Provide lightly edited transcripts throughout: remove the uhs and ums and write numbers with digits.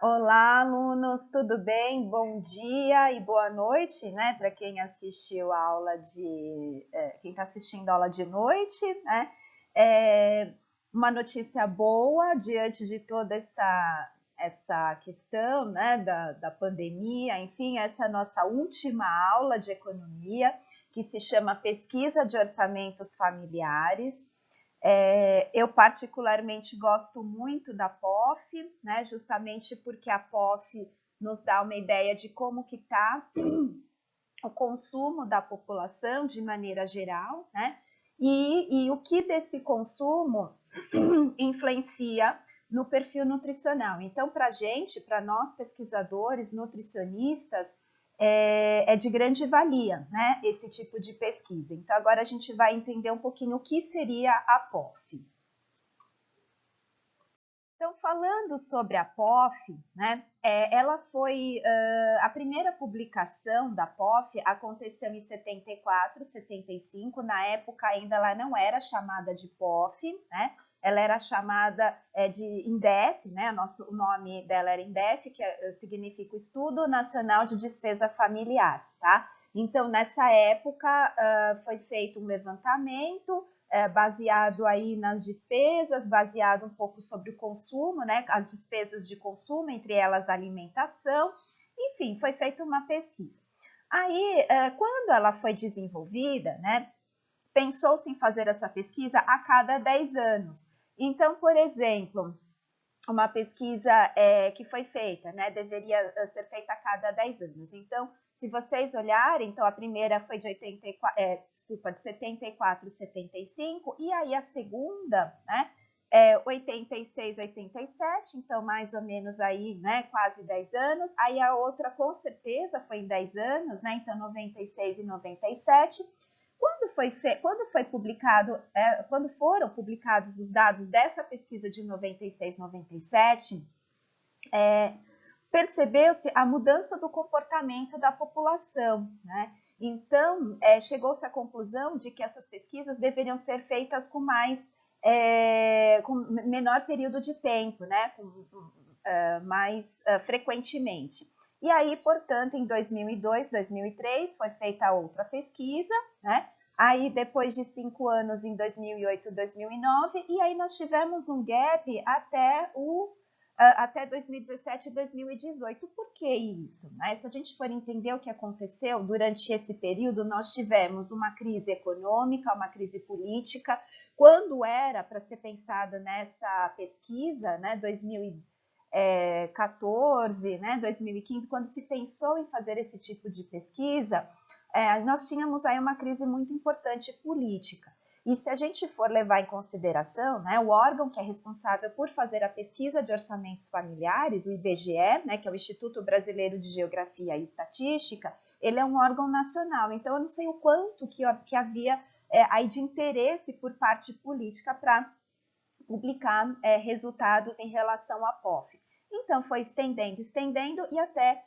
Olá, alunos, tudo bem? Bom dia e boa noite, né? Para quem assistiu a aula quem está assistindo a aula de noite, né? Uma notícia boa diante de toda essa questão, né? Da pandemia, enfim, essa é a nossa última aula de economia, que se chama Pesquisa de Orçamentos Familiares. Eu particularmente gosto muito da POF, né, justamente porque a POF nos dá uma ideia de como que está o consumo da população de maneira geral, né, e o que desse consumo influencia no perfil nutricional. Então, para a gente, para nós pesquisadores, nutricionistas, é de grande valia, né, esse tipo de pesquisa. Então, agora a gente vai entender um pouquinho o que seria a POF. Então, falando sobre a POF, né, ela foi a primeira publicação da POF aconteceu em 74, 75. Na época ainda ela não era chamada de POF, né? Ela era chamada de INDEF, né? O nome dela era INDEF, que significa Estudo Nacional de Despesa Familiar, tá? Então, nessa época foi feito um levantamento baseado aí nas despesas, baseado um pouco sobre o consumo, né, as despesas de consumo, entre elas alimentação, enfim, foi feita uma pesquisa. Aí, quando ela foi desenvolvida, né, pensou-se em fazer essa pesquisa a cada 10 anos. Então, por exemplo, uma pesquisa que foi feita, né, deveria ser feita a cada 10 anos. Então, se vocês olharem, então a primeira foi de 74, 75, e aí a segunda, né, 86, 87, então mais ou menos aí, né, quase 10 anos. Aí a outra com certeza foi em 10 anos, né, então 96 e 97. Quando foi publicado, quando foram publicados os dados dessa pesquisa de 96, 97, percebeu-se a mudança do comportamento da população, né? Então, chegou-se à conclusão de que essas pesquisas deveriam ser feitas com com menor período de tempo, né? Mais frequentemente. E aí, portanto, em 2002, 2003, foi feita outra pesquisa, né? Aí, depois de 5 anos, em 2008, 2009, e aí nós tivemos um gap até 2017 e 2018. Por que isso? Né? Se a gente for entender o que aconteceu durante esse período, nós tivemos uma crise econômica, uma crise política. Quando era para ser pensada nessa pesquisa, né, 2014, né, 2015, quando se pensou em fazer esse tipo de pesquisa, nós tínhamos aí uma crise muito importante política. E se a gente for levar em consideração, né, o órgão que é responsável por fazer a pesquisa de orçamentos familiares, o IBGE, né, que é o Instituto Brasileiro de Geografia e Estatística, ele é um órgão nacional. Então, eu não sei o quanto que havia aí de interesse por parte política para publicar resultados em relação à POF. Então, foi estendendo, e até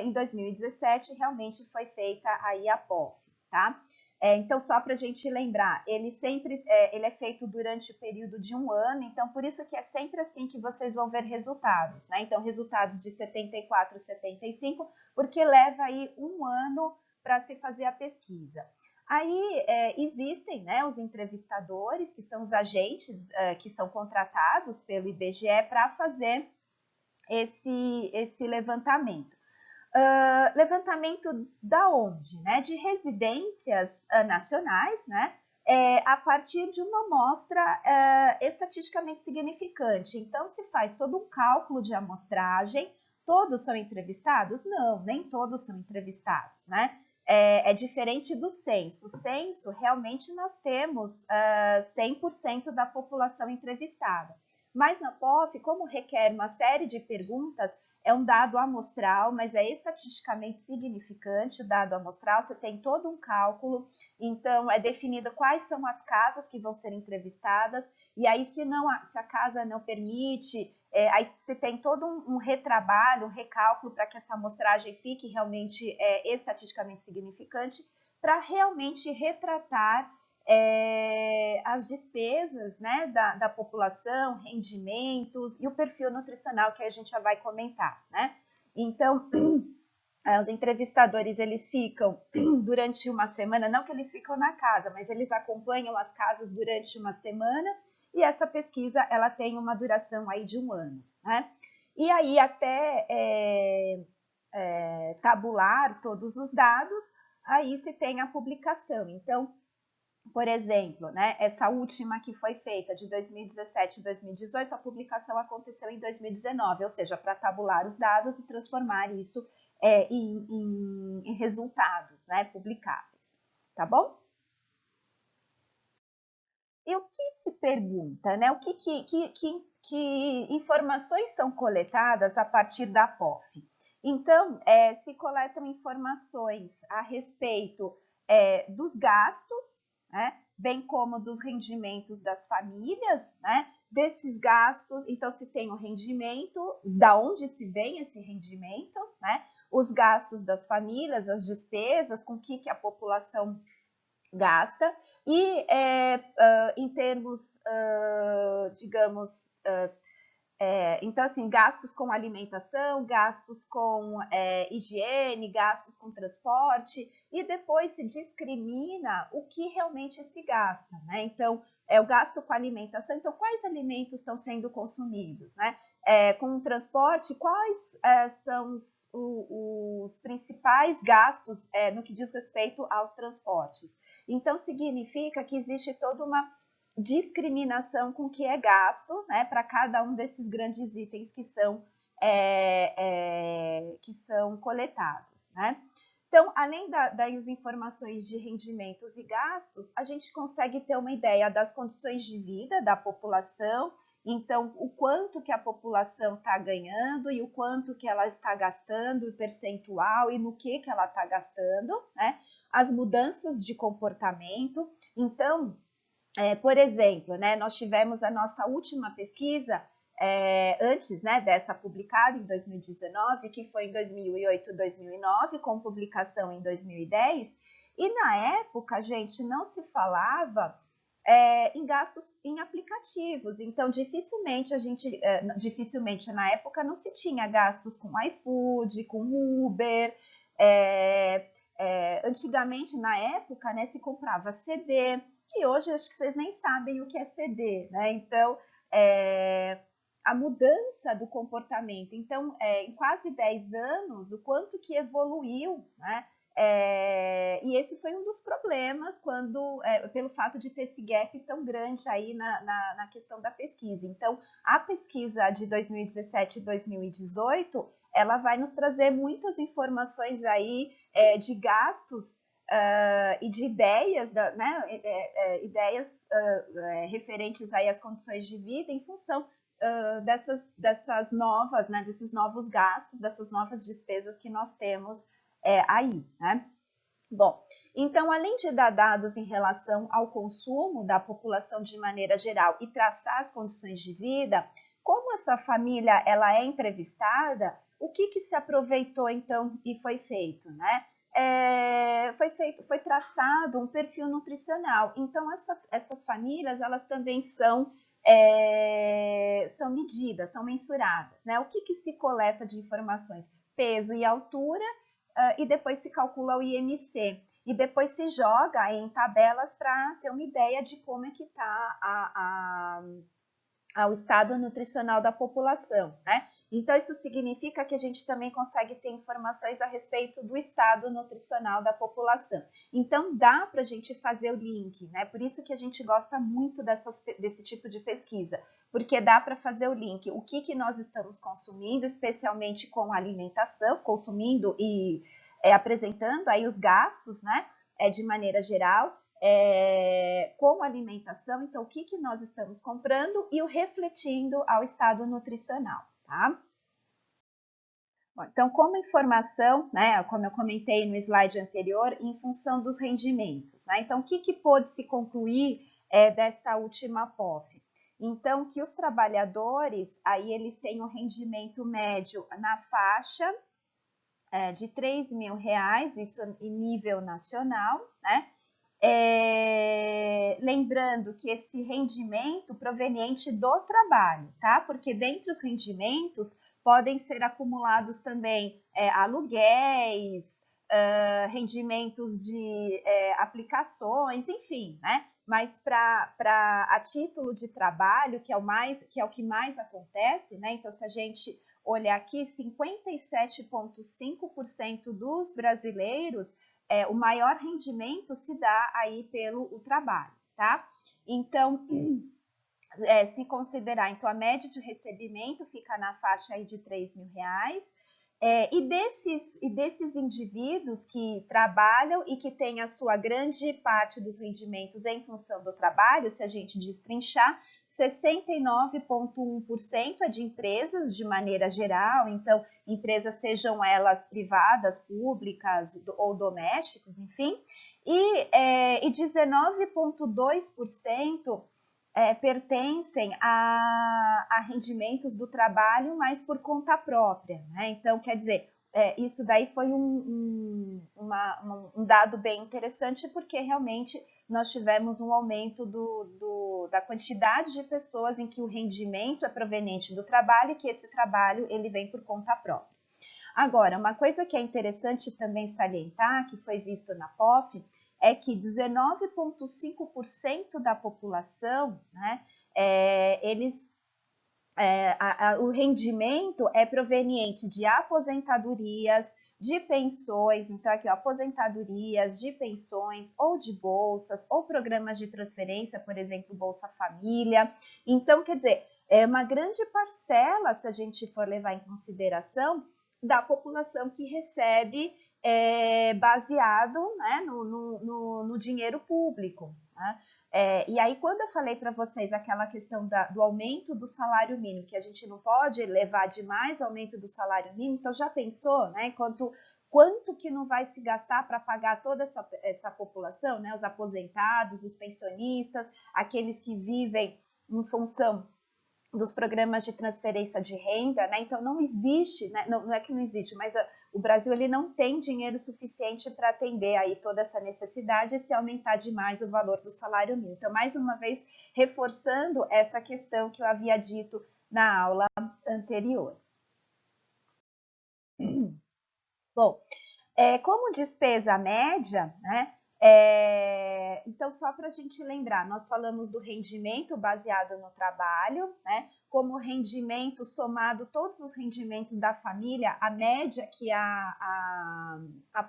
em 2017 realmente foi feita aí a POF, tá? Então, só para a gente lembrar, ele é feito durante o período de um ano, então por isso que é sempre assim que vocês vão ver resultados, né? Então, resultados de 74, 75, porque leva aí um ano para se fazer a pesquisa. Aí existem, né, os entrevistadores, que são os agentes que são contratados pelo IBGE para fazer esse levantamento. Levantamento da onde? Né? De residências nacionais, né? A partir de uma amostra estatisticamente significante. Então, se faz todo um cálculo de amostragem. Todos são entrevistados? Não, nem todos são entrevistados, né? É diferente do censo. O censo, realmente, nós temos 100% da população entrevistada. Mas na POF, como requer uma série de perguntas, é um dado amostral, mas é estatisticamente significante o dado amostral. Você tem todo um cálculo, então é definido quais são as casas que vão ser entrevistadas, e aí se a casa não permite, aí você tem todo um retrabalho, um recálculo para que essa amostragem fique realmente estatisticamente significante, para realmente retratar as despesas, né, da população, rendimentos e o perfil nutricional que a gente já vai comentar, né? Então, os entrevistadores, eles ficam durante uma semana, não que eles ficam na casa, mas eles acompanham as casas durante uma semana, e essa pesquisa, ela tem uma duração aí de 1 ano, né? E aí, até tabular todos os dados, aí se tem a publicação. Então, por exemplo, né, essa última que foi feita de 2017 e 2018, a publicação aconteceu em 2019, ou seja, para tabular os dados e transformar isso em resultados, né, publicáveis, tá bom? E o que se pergunta, né? Que informações são coletadas a partir da POF? Então, se coletam informações a respeito dos gastos, né? Bem como dos rendimentos das famílias, né? Desses gastos, então se tem o rendimento, da onde se vem esse rendimento, né? Os gastos das famílias, as despesas, com que a população gasta, e em termos, digamos, então assim, gastos com alimentação, gastos com higiene, gastos com transporte, e depois se discrimina o que realmente se gasta, né? Então, o gasto com alimentação, então quais alimentos estão sendo consumidos, né? Com o transporte, quais são os principais gastos no que diz respeito aos transportes? Então, significa que existe toda uma discriminação com o que é gasto, né, para cada um desses grandes itens que são coletados, né? Então, além das informações de rendimentos e gastos, a gente consegue ter uma ideia das condições de vida da população, então, o quanto que a população está ganhando e o quanto que ela está gastando, o percentual e no que ela está gastando, né? As mudanças de comportamento. Então, por exemplo, né, nós tivemos a nossa última pesquisa, antes, né, dessa publicada em 2019, que foi em 2008, 2009, com publicação em 2010, e na época, gente, não se falava em gastos em aplicativos, então dificilmente na época não se tinha gastos com iFood, com Uber, antigamente na época, né, se comprava CD, e hoje acho que vocês nem sabem o que é CD, né? Então, a mudança do comportamento. Então, em quase 10 anos, o quanto que evoluiu, né? E esse foi um dos problemas pelo fato de ter esse gap tão grande aí na questão da pesquisa. Então, a pesquisa de 2017 e 2018, ela vai nos trazer muitas informações aí de gastos e de ideias, né, ideias referentes aí às condições de vida em função dessas novas, né, desses novos gastos, dessas novas despesas que nós temos aí, né? Bom, então, além de dar dados em relação ao consumo da população de maneira geral e traçar as condições de vida, como essa família ela é entrevistada, o que se aproveitou então e foi feito, né? Foi traçado um perfil nutricional. Então, essas famílias, elas também são medidas, são mensuradas, né? O que se coleta de informações? Peso e altura, e depois se calcula o IMC. E depois se joga em tabelas para ter uma ideia de como é que está o estado nutricional da população, né? Então, isso significa que a gente também consegue ter informações a respeito do estado nutricional da população. Então, dá para a gente fazer o link, né? Por isso que a gente gosta muito desse tipo de pesquisa, porque dá para fazer o link. O que nós estamos consumindo, especialmente com a alimentação, consumindo e apresentando aí os gastos, né? De maneira geral, com alimentação, então o que nós estamos comprando e o refletindo ao estado nutricional, tá? Bom, então, como informação, né, como eu comentei no slide anterior, em função dos rendimentos, né? Então, o que pôde se concluir dessa última POF? Então, que os trabalhadores, aí eles têm um rendimento médio na faixa de R$3.000, isso em nível nacional, né? lembrando que esse rendimento proveniente do trabalho, tá? Porque dentre os rendimentos podem ser acumulados também aluguéis, rendimentos de aplicações, enfim, né? Mas a título de trabalho, que é o que mais acontece, né? Então, se a gente olhar aqui, 57,5% dos brasileiros, o maior rendimento se dá aí pelo trabalho, tá? Então, se considerar, então, a média de recebimento fica na faixa aí de R$3.000, e desses indivíduos que trabalham e que têm a sua grande parte dos rendimentos em função do trabalho, se a gente destrinchar, 69,1% é de empresas de maneira geral, então empresas sejam elas privadas, públicas ou domésticos, enfim, e 19,2% pertencem a rendimentos do trabalho, mas por conta própria, né? Então, quer dizer, isso daí foi um dado bem interessante, porque realmente nós tivemos um aumento da quantidade de pessoas em que o rendimento é proveniente do trabalho e que esse trabalho ele vem por conta própria. Agora, uma coisa que é interessante também salientar, que foi visto na POF, é que 19,5% da população, né, o rendimento é proveniente de aposentadorias, de pensões, então aqui, ó, aposentadorias, de pensões, ou de bolsas, ou programas de transferência, por exemplo, Bolsa Família. Então, quer dizer, é uma grande parcela, se a gente for levar em consideração, da população que recebe baseado, né, no dinheiro público, né? E aí, quando eu falei para vocês aquela questão do aumento do salário mínimo, que a gente não pode levar demais o aumento do salário mínimo, então já pensou, né, quanto que não vai se gastar para pagar toda essa população, né, os aposentados, os pensionistas, aqueles que vivem em função dos programas de transferência de renda, né? Então não existe, né? Não é que não existe, mas o Brasil ele não tem dinheiro suficiente para atender aí toda essa necessidade e se aumentar demais o valor do salário mínimo. Então, mais uma vez, reforçando essa questão que eu havia dito na aula anterior. Bom, como despesa média, né? Então, só para a gente lembrar, nós falamos do rendimento baseado no trabalho, né? Como rendimento somado todos os rendimentos da família, a média que a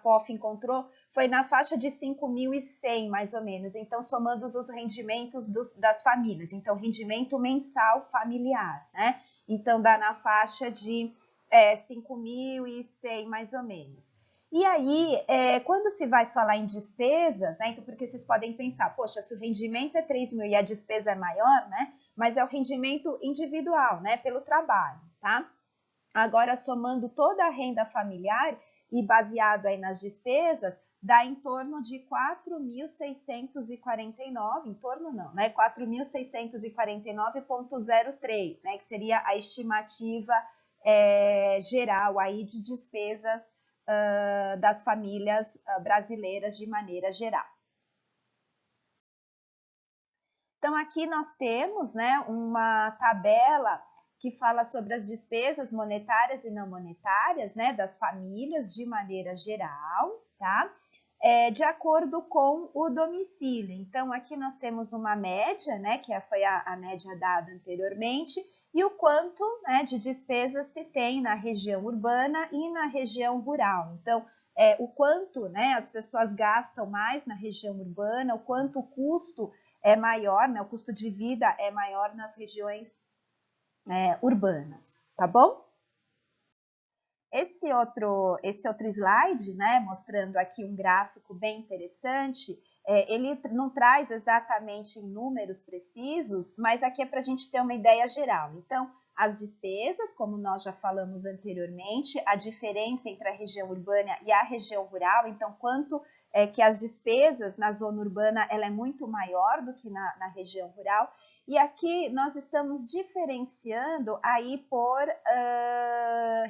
POF encontrou foi na faixa de 5.100, mais ou menos. Então, somando os rendimentos das famílias. Então, rendimento mensal familiar, né? Então, dá na faixa de 5.100, mais ou menos. E aí, quando se vai falar em despesas, né, então, porque vocês podem pensar, poxa, se o rendimento é 3.000 e a despesa é maior, né, mas é o rendimento individual, né, pelo trabalho, tá? Agora, somando toda a renda familiar e baseado aí nas despesas, dá em torno de 4.649, em torno não, né, 4.649,03, né, que seria a estimativa geral aí de despesas das famílias brasileiras de maneira geral. Então, aqui nós temos, né, uma tabela que fala sobre as despesas monetárias e não monetárias, né, das famílias de maneira geral, tá? De acordo com o domicílio. Então, aqui nós temos uma média, né, que foi a média dada anteriormente, e o quanto, né, de despesas se tem na região urbana e na região rural. Então, o quanto, né, as pessoas gastam mais na região urbana, o quanto o custo é maior, né, o custo de vida é maior nas regiões urbanas, tá bom? Esse outro slide, né, mostrando aqui um gráfico bem interessante, ele não traz exatamente em números precisos, mas aqui é para a gente ter uma ideia geral. Então, as despesas, como nós já falamos anteriormente, a diferença entre a região urbana e a região rural, então, quanto que as despesas na zona urbana ela é muito maior do que na região rural. E aqui nós estamos diferenciando aí por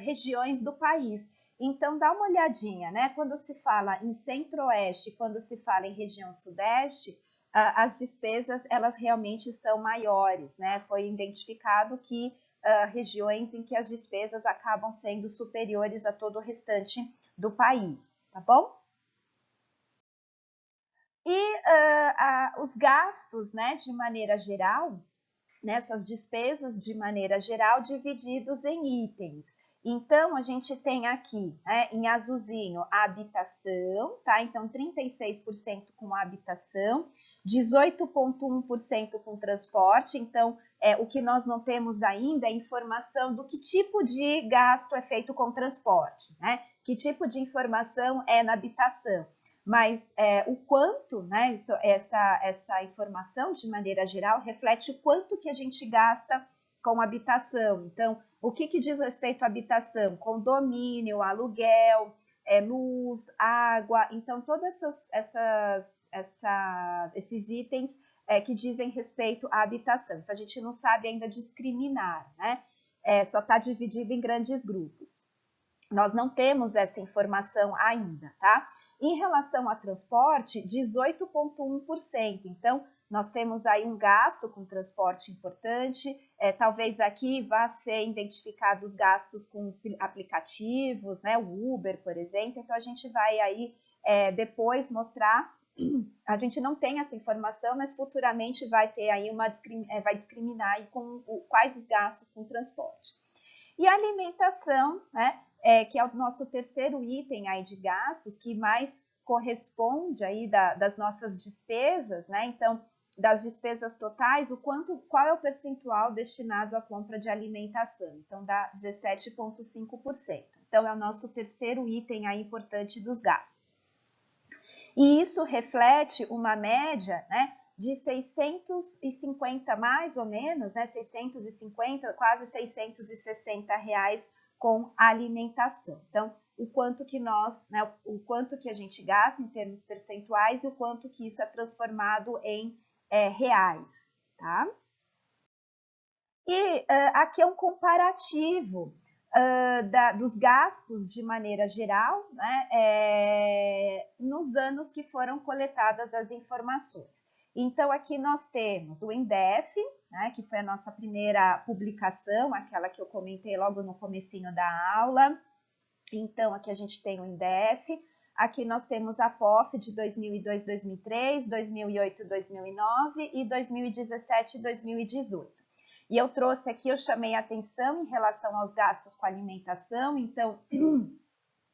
regiões do país. Então, dá uma olhadinha, né? Quando se fala em centro-oeste, quando se fala em região sudeste, as despesas, elas realmente são maiores, né? Foi identificado que regiões em que as despesas acabam sendo superiores a todo o restante do país, tá bom? E os gastos, né, de maneira geral, nessas despesas de maneira geral, divididos em itens. Então, a gente tem aqui, né, em azulzinho, a habitação, tá? Então, 36% com habitação, 18,1% com transporte. Então, o que nós não temos ainda é informação do que tipo de gasto é feito com transporte, né? Que tipo de informação é na habitação. Mas o quanto, né, essa informação, de maneira geral, reflete o quanto que a gente gasta com habitação. Então, o que diz respeito à habitação? Condomínio, aluguel, luz, água. Então, todos esses itens que dizem respeito à habitação. Então, a gente não sabe ainda discriminar, né? Só está dividido em grandes grupos. Nós não temos essa informação ainda, tá? Em relação a transporte, 18,1%. Então, nós temos aí um gasto com transporte importante. Talvez aqui vá ser identificado os gastos com aplicativos, né? O Uber, por exemplo. Então, a gente vai aí depois mostrar. A gente não tem essa informação, mas futuramente vai ter aí vai discriminar aí quais os gastos com transporte. E a alimentação, né? Que é o nosso terceiro item aí de gastos, que mais corresponde aí das nossas despesas, né? Então, das despesas totais, qual é o percentual destinado à compra de alimentação? Então, dá 17,5%. Então, é o nosso terceiro item aí importante dos gastos. E isso reflete uma média, né, de 650 mais ou menos, né, 650, quase 660 reais com alimentação. Então, o quanto que o quanto que a gente gasta em termos percentuais e o quanto que isso é transformado em reais, tá? E aqui é um comparativo dos gastos de maneira geral, né, nos anos que foram coletadas as informações. Então, aqui nós temos o INDEF, né, que foi a nossa primeira publicação, aquela que eu comentei logo no comecinho da aula. Então, aqui a gente tem o INDEF, aqui nós temos a POF de 2002, 2003, 2008, 2009 e 2017 e 2018. E eu trouxe aqui, eu chamei a atenção em relação aos gastos com alimentação. Então,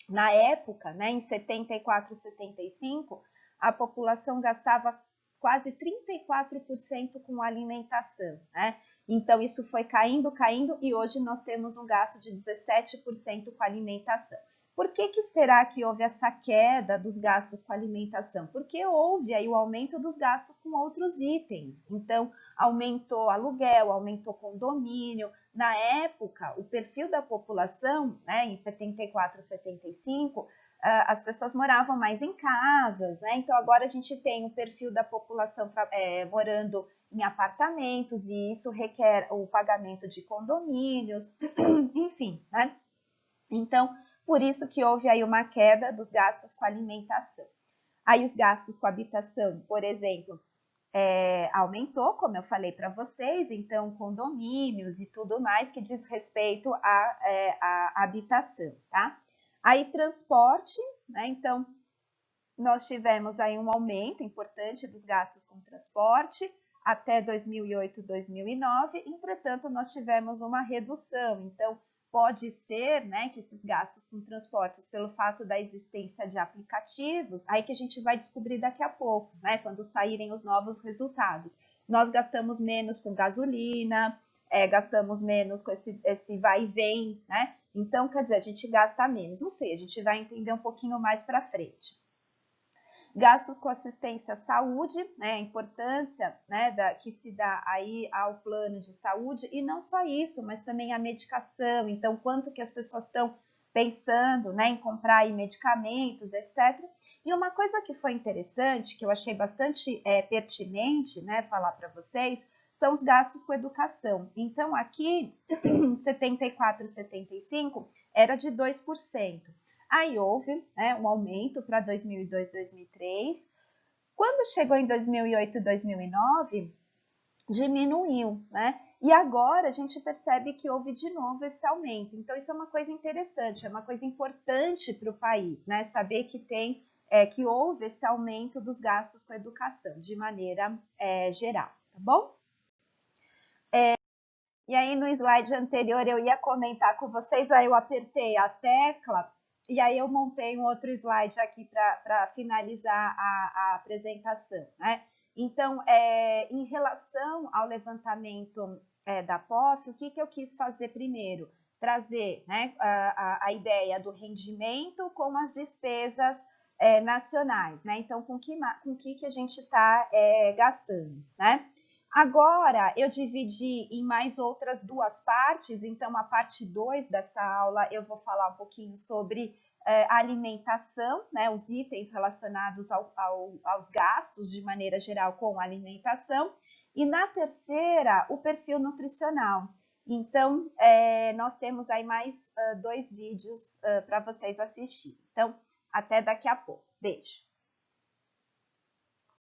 na época, né, em 74 e 75, a população gastava quase 34% com alimentação, né? Então, isso foi caindo, e hoje nós temos um gasto de 17% com alimentação. Por que será que houve essa queda dos gastos com alimentação? Porque houve aí o aumento dos gastos com outros itens. Então, aumentou aluguel, aumentou condomínio. Na época, o perfil da população, né, em 74, 75, as pessoas moravam mais em casas, né? Então, agora a gente tem o perfil da população morando em apartamentos e isso requer o pagamento de condomínios, enfim, né? Então, por isso que houve aí uma queda dos gastos com alimentação. Aí os gastos com habitação, por exemplo, aumentou, como eu falei para vocês, então condomínios e tudo mais que diz respeito à habitação, tá? Aí transporte, né? Então, nós tivemos aí um aumento importante dos gastos com transporte até 2008, 2009, entretanto, nós tivemos uma redução. Então, pode ser, né, que esses gastos com transportes, pelo fato da existência de aplicativos, aí que a gente vai descobrir daqui a pouco, né, quando saírem os novos resultados. Nós gastamos menos com gasolina, gastamos menos com esse vai e vem, né? Então, quer dizer, a gente gasta menos. Não sei, a gente vai entender um pouquinho mais para frente. Gastos com assistência à saúde, né, a importância, né, que se dá aí ao plano de saúde, e não só isso, mas também a medicação. Então, quanto que as pessoas estão pensando, né, em comprar aí medicamentos, etc. E uma coisa que foi interessante, que eu achei bastante pertinente, né, falar para vocês, são os gastos com educação. Então, aqui, 74 e 75, era de 2%. Aí houve, né, um aumento para 2002, 2003. Quando chegou em 2008, 2009, diminuiu, né? E agora a gente percebe que houve de novo esse aumento. Então, isso é uma coisa interessante, é uma coisa importante para o país, né? Saber que que houve esse aumento dos gastos com a educação, de maneira geral, tá bom? E aí, no slide anterior, eu ia comentar com vocês, aí eu apertei a tecla, e aí eu montei um outro slide aqui para finalizar a apresentação, né? Então, em relação ao levantamento da POF, o que eu quis fazer primeiro? Trazer, né, a ideia do rendimento com as despesas nacionais, né? Então, com que a gente está gastando, né? Agora, eu dividi em mais outras duas partes, então a parte 2 dessa aula eu vou falar um pouquinho sobre alimentação, né, os itens relacionados aos gastos de maneira geral com alimentação, e na terceira, o perfil nutricional. Então, nós temos aí mais 2 vídeos para vocês assistirem. Então, até daqui a pouco. Beijo!